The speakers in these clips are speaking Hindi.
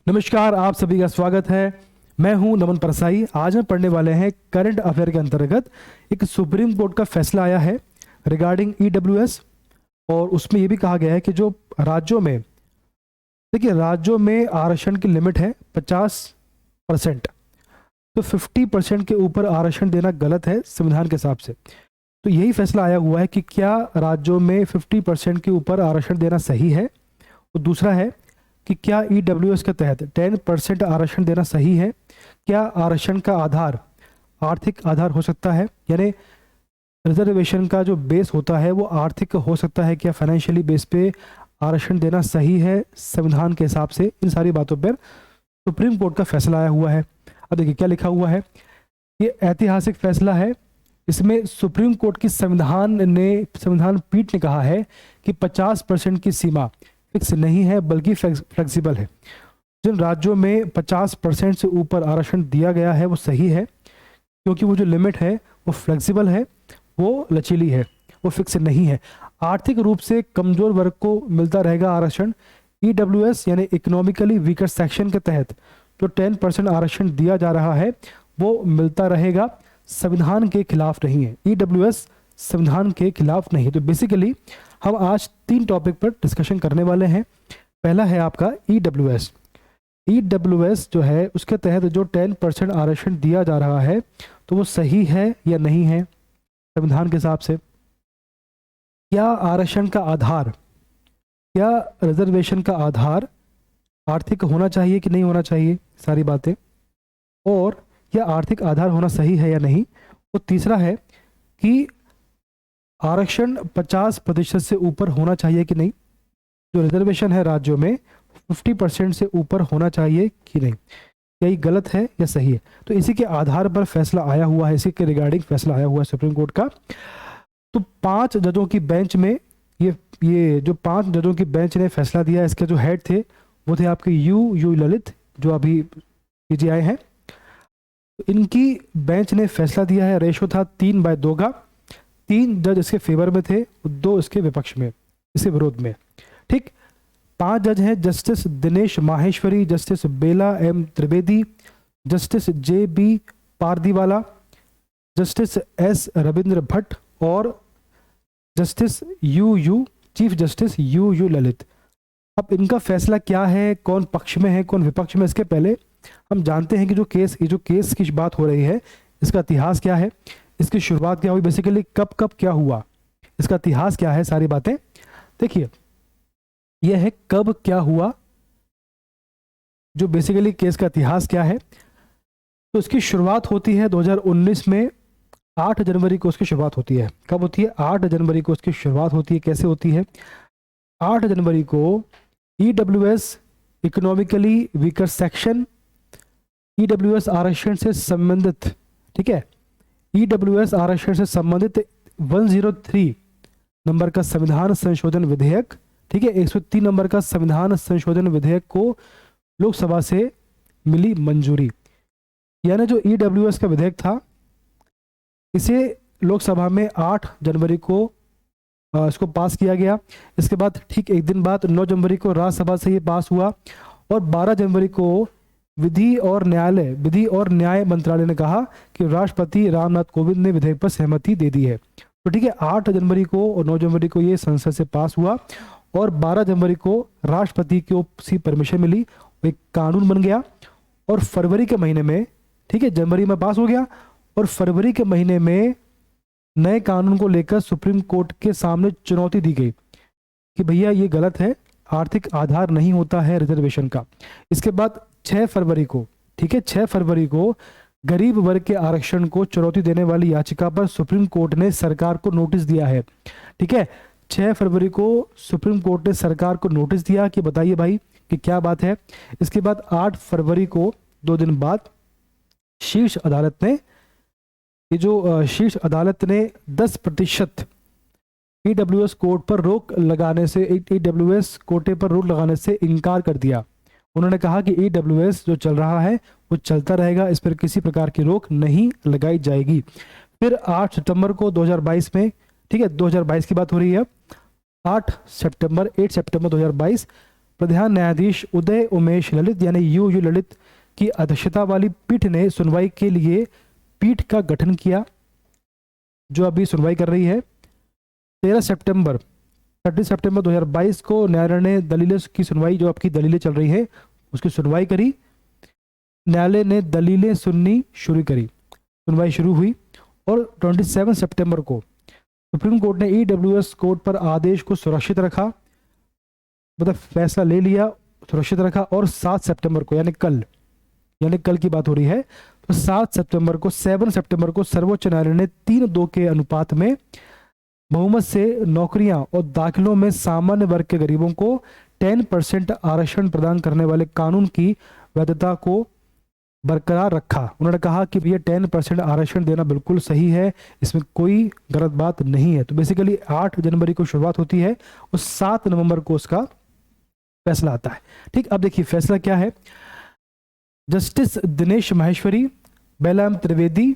नमस्कार, आप सभी का स्वागत है। मैं हूं नमन परसाई। आज हम पढ़ने वाले हैं करंट अफेयर के अंतर्गत एक सुप्रीम कोर्ट का फैसला आया है रिगार्डिंग ईडब्ल्यूएस। और उसमें यह भी कहा गया है कि जो राज्यों में, देखिए, राज्यों में आरक्षण की लिमिट है 50%, तो 50% के ऊपर आरक्षण देना गलत है संविधान के हिसाब से। तो यही फैसला आया हुआ है कि क्या राज्यों में 50% के ऊपर आरक्षण देना सही है। और दूसरा है कि क्या ईडब्ल्यूएस के तहत 10% आरक्षण देना सही है। क्या आरक्षण का आधार आर्थिक आधार हो सकता है, यानी रिजर्वेशन का जो बेस होता है वो आर्थिक हो सकता है, क्या फाइनेंशियली बेस पे आरक्षण देना सही है संविधान के हिसाब से। इन सारी बातों पर सुप्रीम कोर्ट का फैसला आया हुआ है। अब देखिए क्या लिखा हुआ है। ये ऐतिहासिक फैसला है। इसमें सुप्रीम कोर्ट की संविधान पीठ ने कहा है कि 50% की सीमा फिक्स नहीं है बल्कि फ्लेक्सिबल है। जिन राज्यों में 50% से ऊपर आरक्षण दिया गया है वो सही है, क्योंकि वो जो लिमिट है वो फ्लेक्सिबल है, वो लचीली है, वो फिक्स नहीं है। आर्थिक रूप से कमजोर वर्ग को मिलता रहेगा आरक्षण। ईडब्ल्यूएस यानी इकोनॉमिकली वीकर सेक्शन के तहत जो 10% आरक्षण दिया जा रहा है वो मिलता रहेगा, संविधान के खिलाफ नहीं है। ईडब्ल्यूएस संविधान के खिलाफ नहीं। तो बेसिकली हम आज 3 टॉपिक पर डिस्कशन करने वाले हैं। पहला है आपका ईडब्ल्यूएस। ईडब्ल्यूएस जो है उसके तहत जो 10% आरक्षण दिया जा रहा है तो वो सही है या नहीं है संविधान के हिसाब से। क्या आरक्षण का आधार, क्या रिजर्वेशन का आधार आर्थिक होना चाहिए कि नहीं होना चाहिए, सारी बातें। और क्या आर्थिक आधार होना सही है या नहीं। और तीसरा है कि आरक्षण 50% से ऊपर होना चाहिए कि नहीं। जो रिजर्वेशन है राज्यों में 50% से ऊपर होना चाहिए कि नहीं, क्या ये गलत है या सही है। तो इसी के आधार पर फैसला आया हुआ है, इसी के रिगार्डिंग फैसला आया हुआ है सुप्रीम कोर्ट का। तो 5 जजों की बेंच में ये जो 5 जजों की बेंच ने फैसला दिया, इसके जो हेड थे वो थे आपके यू ललित, जो अभी पीजीआई हैं। तो इनकी बेंच ने फैसला दिया है। रेशो था 3/2 का। 3 जज इसके फेवर में थे, 2 इसके विपक्ष में, इसके विरोध में। ठीक, 5 जज हैं justice Dinesh Maheshwari, justice Bela M Trivedi, justice JB Pardiwala, justice S Ravindra Bhat और justice chief justice U Lalit. अब इनका फैसला क्या है, कौन पक्ष में है कौन विपक्ष में, इसके पहले हम जानते हैं कि ये जो केस की बात हो रही है इसका इतिहास क्या है, इसकी शुरुआत क्या हुई, बेसिकली कब क्या हुआ, इसका इतिहास क्या है, सारी बातें देखिए। यह है कब क्या हुआ, जो बेसिकली केस का इतिहास क्या है। तो इसकी शुरुआत होती है 2019 में, 8 जनवरी को उसकी शुरुआत होती है। कब होती है? 8 जनवरी को उसकी शुरुआत होती है। कैसे होती है? 8 जनवरी को EWS economically weaker section, EWS आरक्षण से संबंधित, ठीक है, ईडब्ल्यूएस आरक्षण से संबंधित 103 नंबर का संविधान संशोधन विधेयक, ठीक है, 103 नंबर का संविधान संशोधन विधेयक को लोकसभा से मिली मंजूरी। यानी जो ईडब्ल्यूएस का विधेयक था इसे लोकसभा में 8 जनवरी को इसको पास किया गया। इसके बाद ठीक एक दिन बाद 9 जनवरी को राज्यसभा से ये पास हुआ और 12 जनवरी को विधि और न्याय मंत्रालय ने कहा कि राष्ट्रपति रामनाथ कोविंद ने विधेयक पर सहमति दे दी है। तो ठीक है, 8 जनवरी को और 9 जनवरी को ये संसद से पास हुआ और 12 जनवरी को राष्ट्रपति को सी परमिशन मिली, एक कानून बन गया। और फरवरी के महीने में, ठीक है, जनवरी में पास हो गया और फरवरी के महीने में नए कानून को लेकर सुप्रीम कोर्ट के सामने चुनौती दी गई कि भैया ये गलत है, आर्थिक आधार नहीं होता है रिजर्वेशन का। इसके बाद 6 फरवरी को, ठीक है, 6 फरवरी को गरीब वर्ग के आरक्षण को चुनौती देने वाली याचिका पर सुप्रीम कोर्ट ने सरकार को नोटिस दिया है। ठीक है, 6 फरवरी को सुप्रीम कोर्ट ने सरकार को नोटिस दिया कि बताइए भाई कि क्या बात है। इसके बाद 8 फरवरी को 2 दिन बाद शीर्ष अदालत ने 10% ईडब्ल्यूएस कोटे पर रोक लगाने से इनकार कर दिया। उन्होंने कहा कि ईडब्ल्यूएस जो चल रहा है वो चलता रहेगा, इस पर किसी प्रकार की रोक नहीं लगाई जाएगी। फिर 8 सितंबर को 2022 में, ठीक है, 2022 की बात हो रही है, 8 सितंबर 2022 प्रधान न्यायाधीश उदय उमेश ललित यानी यू ललित की अध्यक्षता वाली पीठ ने सुनवाई के लिए पीठ का गठन किया, जो अभी सुनवाई कर रही है। 30 सितंबर 2022 को न्यायालय ने दलीलें की सुनवाई, जो आपकी दलीलें चल रही है उसकी सुनवाई करी। न्यायालय ने दलीलें सुननी शुरू करी, सुनवाई शुरू हुई और 27 सितंबर को सुप्रीम कोर्ट ने ईडब्ल्यूएस कोर्ट पर आदेश को सुरक्षित रखा, मतलब फैसला ले लिया, सुरक्षित रखा। और 7 सितंबर को यानी कल की बात हो रही है, तो 7 सितंबर को सर्वोच्च न्यायालय ने 3-2 के अनुपात में बहुमत से नौकरियां और दाखिलों में सामान्य वर्ग के गरीबों को 10% आरक्षण प्रदान करने वाले कानून की वैधता को बरकरार रखा। उन्होंने कहा कि भैया 10% आरक्षण देना बिल्कुल सही है, इसमें कोई गलत बात नहीं है। तो बेसिकली 8 जनवरी को शुरुआत होती है और 7 नवंबर को उसका फैसला आता है। ठीक, अब देखिए फैसला क्या है। जस्टिस दिनेश माहेश्वरी, बेलाम त्रिवेदी,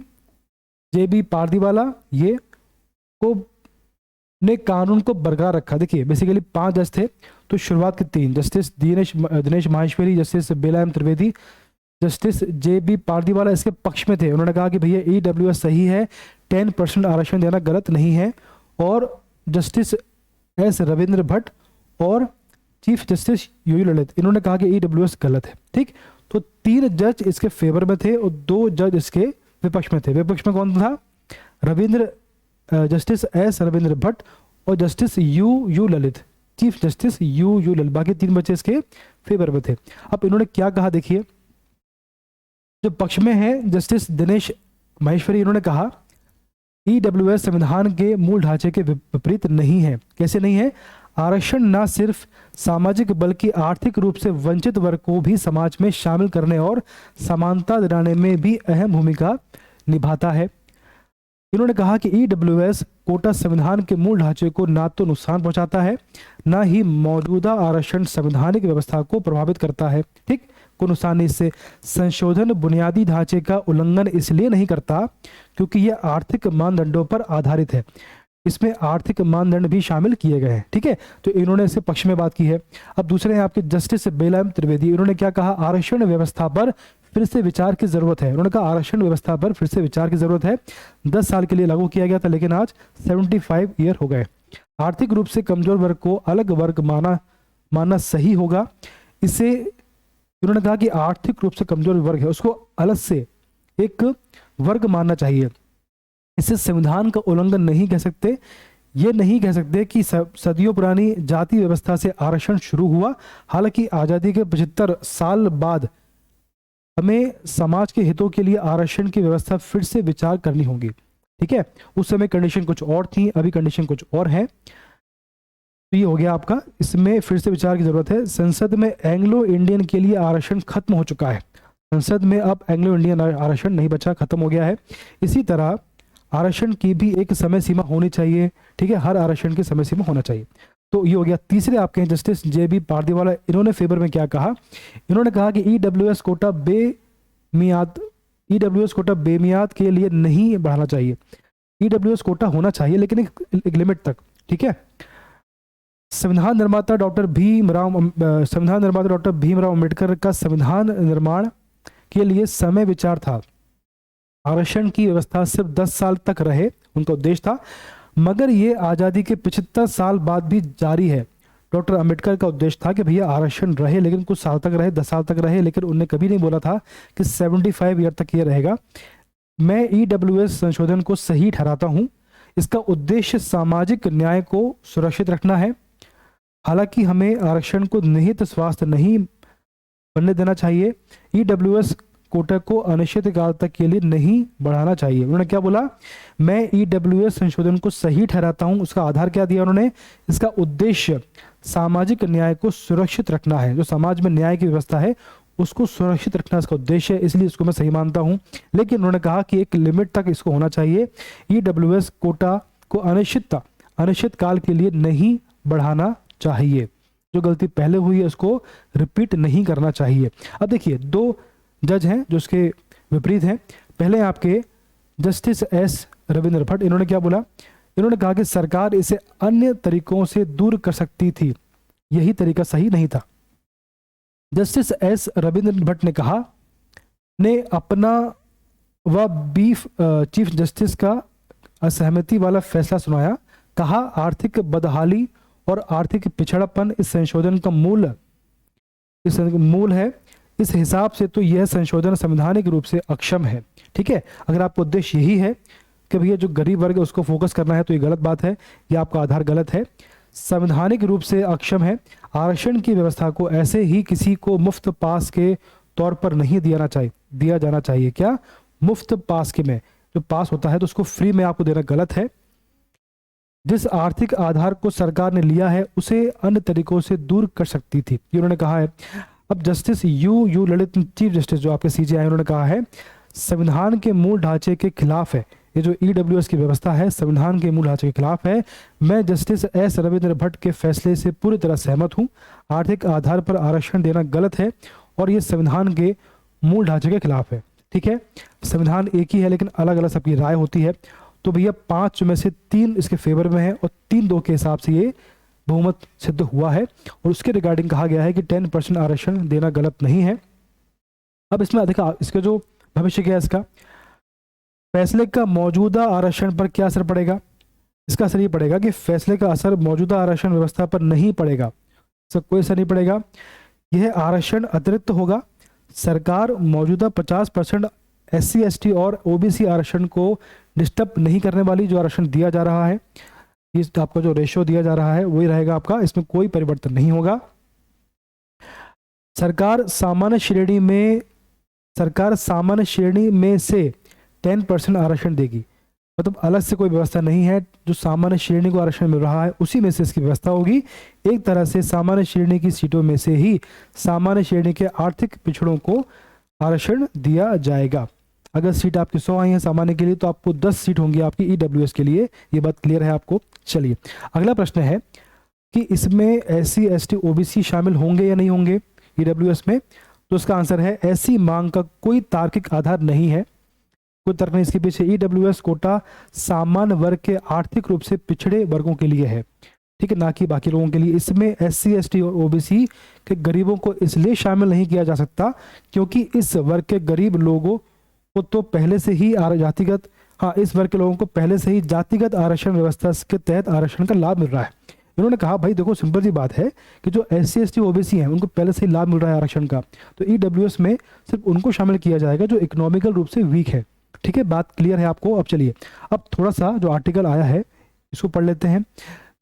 जेबी पारदीवाला ये को ने कानून को बरकरार रखा। देखिए बेसिकली 5 जज थे, तो शुरुआत के 3 justice Dinesh Maheshwari, justice Bela M Trivedi, justice JB Pardiwala इसके पक्ष में थे। उन्होंने कहा कि भैया ईडब्ल्यूएस सही है, 10% आरक्षण देना गलत नहीं है। और जस्टिस एस रविंद्र भट्ट और चीफ जस्टिस यू ललित, इन्होंने कहा कि ईडब्ल्यूएस गलत है। ठीक, तो 3 जज इसके फेवर में थे और 2 जज इसके विपक्ष में थे। विपक्ष में कौन था? जस्टिस एस रविंद्र भट्ट और justice U Lalit, chief justice U Lalit. बाकी 3 बच्चे इसके फेवर में थे। अब इन्होंने क्या कहा देखिए, जो पक्ष में है जस्टिस दिनेश माहेश्वरी, इन्होंने कहा ईडब्ल्यूएस संविधान के मूल ढांचे के विपरीत नहीं है। कैसे नहीं है? आरक्षण न सिर्फ सामाजिक बल्कि आर्थिक रूप से वंचित वर्ग को भी समाज में शामिल करने और समानता दिलाने में भी अहम भूमिका निभाता है। इन्होंने कहा कि ईडब्ल्यूएस कोटा संविधान के मूल ढांचे को ना तो नुकसान पहुंचाता है, ना ही मौजूदा आरक्षण संवैधानिक व्यवस्था को प्रभावित करता है। ठीक, को नुकसान नहीं। इससे संशोधन बुनियादी ढांचे का उल्लंघन इसलिए नहीं करता क्योंकि यह आर्थिक मानदंडों पर आधारित है, इसमें आर्थिक मानदंड भी शामिल किए गए हैं। ठीक है, तो इन्होंने इससे पक्ष में बात की है। अब दूसरे हैं आपके जस्टिस बेलाम त्रिवेदी, इन्होंने क्या कहा? आरक्षण व्यवस्था पर फिर से विचार की जरूरत है। उन्होंने कहा आरक्षण व्यवस्था पर फिर से विचार की जरूरत है। 10 साल के लिए लागू किया गया था, लेकिन आज 75 ईयर हो गए। आर्थिक रूप से कमजोर वर्ग को अलग वर्ग मानना सही होगा। इसे उन्होंने कहा कि आर्थिक रूप से कमजोर वर्ग है उसको अलग से एक वर्ग मानना चाहिए। इसे संविधान का उल्लंघन नहीं कह सकते। ये नहीं कह सकते कि सदियों पुरानी जाति व्यवस्था से आरक्षण शुरू हुआ। हालांकि आज़ादी के 75 साल बाद हमें समाज के हितों के लिए आरक्षण की व्यवस्था फिर से विचार करनी होगी। ठीक है, उस समय कंडीशन कुछ और थी, अभी कंडीशन कुछ और है। तो ये हो गया आपका, इसमें फिर से विचार की जरूरत है। संसद में एंग्लो इंडियन के लिए आरक्षण खत्म हो चुका है। संसद में अब एंग्लो इंडियन आरक्षण नहीं बचा, खत्म हो गया है। इसी तरह आरक्षण की भी एक समय सीमा होनी चाहिए। ठीक है, हर आरक्षण की समय सीमा होना चाहिए। तो ये हो गया। तीसरे आपके हैं जस्टिस जेबी पारदीवाला, इन्होंने फेवर में क्या कहा? इन्होंने कहा कि ईडब्ल्यूएस कोटा बेमियाद के लिए नहीं बढ़ाना चाहिए। ईडब्ल्यूएस कोटा होना चाहिए लेकिन एक लिमिट तक। ठीक है, संविधान निर्माता डॉक्टर भीमराव अम्बेडकर का संविधान निर्माण के लिए समय विचार था। आरक्षण की व्यवस्था सिर्फ 10 साल तक रहे, उनका उद्देश्य था, मगर ये आज़ादी के 75 साल बाद भी जारी है। डॉक्टर अम्बेडकर का उद्देश्य था कि भैया आरक्षण रहे, लेकिन कुछ साल तक रहे, 10 साल तक रहे, लेकिन उनने कभी नहीं बोला था कि 75 ईयर तक ये रहेगा। मैं ईडब्ल्यूएस संशोधन को सही ठहराता हूँ। इसका उद्देश्य सामाजिक न्याय को सुरक्षित रखना है। हालांकि हमें आरक्षण को निहित स्वास्थ्य नहीं बनने देना चाहिए। ईडब्ल्यूएस कोटा को अनिश्चित काल तक के लिए नहीं बढ़ाना चाहिए। उन्होंने क्या बोला? मैं ईडब्ल्यूएस संशोधन को सही ठहराता हूं। उसका आधार क्या दिया उन्होंने? इसका उद्देश्य सामाजिक न्याय को सुरक्षित रखना है। जो समाज में न्याय की व्यवस्था है उसको सुरक्षित रखना इसका उद्देश्य है, इसलिए इसको मैं सही मानता हूं। लेकिन उन्होंने कहा कि एक लिमिट तक इसको होना चाहिए। ईडब्ल्यूएस कोटा को अनिश्चित काल के लिए नहीं बढ़ाना चाहिए। जो गलती पहले हुई है उसको रिपीट नहीं करना चाहिए। अब देखिए, 2 जज हैं जो उसके विपरीत हैं। पहले आपके जस्टिस एस रविंद्र भट्ट, इन्होंने क्या बोला? इन्होंने कहा कि सरकार इसे अन्य तरीकों से दूर कर सकती थी, यही तरीका सही नहीं था। जस्टिस एस रविंद्र भट्ट ने कहा, ने अपना व चीफ जस्टिस का असहमति वाला फैसला सुनाया। कहा, आर्थिक बदहाली और आर्थिक पिछड़ापन इस संशोधन का मूल है। इस हिसाब से तो यह संशोधन संवैधानिक रूप से अक्षम है। ठीक है, अगर आपका उद्देश्य यही है कि भैया जो गरीब वर्ग है उसको फोकस करना है, तो ये गलत बात है, ये आपका आधार गलत है। संवैधानिक रूप से अक्षम है। आरक्षण की व्यवस्था को ऐसे ही किसी को मुफ्त पास के तौर पर नहीं दिया जाना चाहिए। क्या मुफ्त पास के में जो पास होता है तो उसको फ्री में आपको देना गलत है। जिस आर्थिक आधार को सरकार ने लिया है उसे अन्य तरीकों से दूर कर सकती थी, ये उन्होंने कहा है। अब justice U Lalit, chief justice जो आपके सीजेआई, उन्होंने कहा है संविधान के मूल ढांचे के खिलाफ है। ये जो ईडब्ल्यूएस की व्यवस्था है संविधान के मूल ढांचे के खिलाफ है। मैं जस्टिस एस रविंद्र भट्ट के फैसले से पूरी तरह सहमत हूँ। आर्थिक आधार पर आरक्षण देना गलत है और ये संविधान के मूल ढांचे के खिलाफ है। ठीक है, संविधान एक ही है लेकिन अलग अलग सबकी राय होती है। तो भैया 5 में से 3 इसके फेवर में है और 3-2 के हिसाब से ये बहुमत सिद्ध हुआ है। और उसके रिगार्डिंग कहा गया है कि 10% आरक्षण देना गलत नहीं है। अब इसमें अधिक इसके जो भविष्य क्या है, इसका फैसले का मौजूदा आरक्षण पर क्या असर पड़ेगा। इसका असर ये पड़ेगा कि फैसले का असर मौजूदा आरक्षण व्यवस्था पर नहीं पड़ेगा, इसका कोई असर नहीं पड़ेगा। यह आरक्षण अतिरिक्त होगा। सरकार मौजूदा 50% SC ST और OBC आरक्षण को डिस्टर्ब नहीं करने वाली। जो आरक्षण दिया जा रहा है, इस आपका जो रेशियो दिया जा रहा है वही रहेगा आपका, इसमें कोई परिवर्तन नहीं होगा। सरकार सामान्य श्रेणी में से 10% आरक्षण देगी। मतलब अलग से कोई व्यवस्था नहीं है, जो सामान्य श्रेणी को आरक्षण मिल रहा है उसी में से इसकी व्यवस्था होगी। एक तरह से सामान्य श्रेणी की सीटों में से ही सामान्य श्रेणी के आर्थिक पिछड़ों को आरक्षण दिया जाएगा। अगर सीट आपकी 100 आई है सामान्य के लिए तो आपको 10 सीट होंगी आपकी ईडब्ल्यूएस के लिए। ये बात क्लियर है आपको। चलिए अगला प्रश्न है कि इसमें SC ST OBC शामिल होंगे या नहीं होंगे ईडब्ल्यूएस में। तो इसका आंसर है ऐसी मांग का कोई तार्किक आधार नहीं है, कोई तर्क नहीं इसके पीछे। ईडब्ल्यूएस कोटा सामान्य वर्ग के आर्थिक रूप से पिछड़े वर्गों के लिए है, ठीक है, ना कि बाकी लोगों के लिए। इसमें SC ST और OBC के गरीबों को इसलिए शामिल नहीं किया जा सकता क्योंकि इस वर्ग के गरीब लोगों को तो पहले से ही इस वर्ग के लोगों को पहले से ही जातिगत आरक्षण व्यवस्था के तहत आरक्षण का लाभ मिल रहा है। इन्होंने कहा भाई देखो सिंपल सी बात है कि जो SC ST OBC हैं उनको पहले से ही लाभ मिल रहा है आरक्षण का, तो ईडब्ल्यूएस में सिर्फ उनको शामिल किया जाएगा जो इकोनॉमिकल रूप से वीक है। ठीक है, बात क्लियर है आपको। अब चलिए अब थोड़ा सा जो आर्टिकल आया है इसको पढ़ लेते हैं।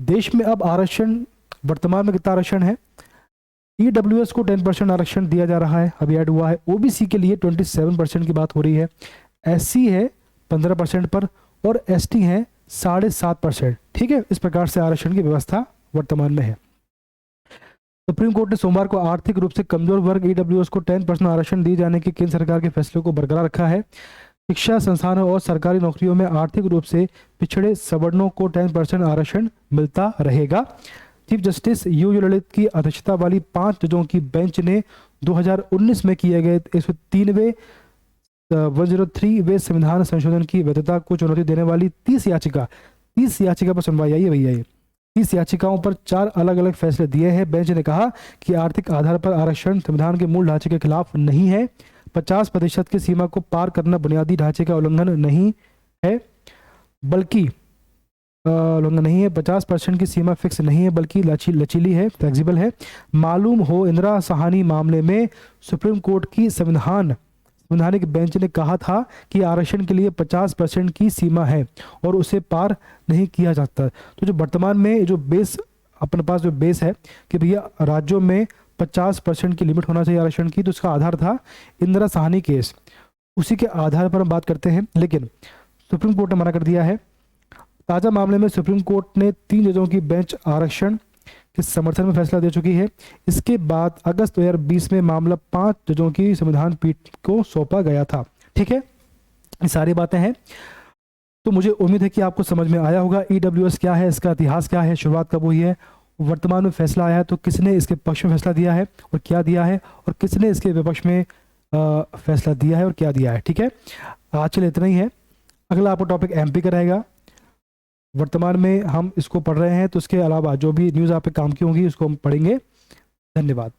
देश में अब आरक्षण वर्तमान में कितना आरक्षण है। ईडब्ल्यूएस को 10% आरक्षण दिया जा रहा है, अभी ऐड हुआ है। OBC के लिए 27% की बात हो रही है। SC है 15% पर और ST है 7.5%। ठीक है, इस प्रकार से आरक्षण की व्यवस्था वर्तमान में है। सुप्रीम कोर्ट ने सोमवार को आर्थिक रूप से कमजोर वर्ग ईडब्ल्यूएस को 10% आरक्षण दिए जाने के केंद्र सरकार के फैसले को बरकरार रखा है। शिक्षा संस्थानों और सरकारी नौकरियों में आर्थिक रूप से पिछड़े सवर्णों को 10% आरक्षण मिलता रहेगा। चीफ जस्टिस यू ललित की अध्यक्षता वाली 5 जजों की बेंच ने 2019 में किए गए 103वें संविधान संशोधन की वैधता को चुनौती देने वाली 30 याचिका पर सुनवाई आई है भैया। ये 30 याचिकाओं पर 4 अलग अलग फैसले दिए हैं। बेंच ने कहा कि आर्थिक आधार पर आरक्षण संविधान के मूल ढांचे के खिलाफ नहीं है। 50% की सीमा को पार करना बुनियादी ढांचे का उल्लंघन नहीं है, बल्कि 50% की सीमा फिक्स नहीं है बल्कि लचीली है, फ्लेक्सिबल है। मालूम हो इंदिरा साहनी मामले में सुप्रीम कोर्ट की संवैधानिक बेंच ने कहा था कि आरक्षण के लिए 50% की सीमा है और उसे पार नहीं किया जाता। तो जो वर्तमान में जो बेस अपने पास जो बेस है कि भैया राज्यों में 50% की लिमिट होना चाहिए आरक्षण की, तो उसका आधार था इंदिरा साहनी केस, उसी के आधार पर हम बात करते हैं। लेकिन सुप्रीम कोर्ट ने मना कर दिया है। ताज़ा मामले में सुप्रीम कोर्ट ने 3 जजों की बेंच आरक्षण के समर्थन में फैसला दे चुकी है। इसके बाद अगस्त 2020 में मामला 5 जजों की संविधान पीठ को सौंपा गया था। ठीक है, ये सारी बातें हैं। तो मुझे उम्मीद है कि आपको समझ में आया होगा ईडब्ल्यूएस क्या है, इसका इतिहास क्या है, शुरुआत कब हुई है, वर्तमान में फैसला आया है तो किसने इसके पक्ष में फैसला दिया है और क्या दिया है, और किसने इसके विपक्ष में फैसला दिया है और क्या दिया है। ठीक है, आज चलिए इतना ही है। अगला आपको टॉपिक MP का रहेगा। वर्तमान में हम इसको पढ़ रहे हैं तो इसके अलावा जो भी न्यूज़ आप पे काम की होंगी उसको हम पढ़ेंगे। धन्यवाद।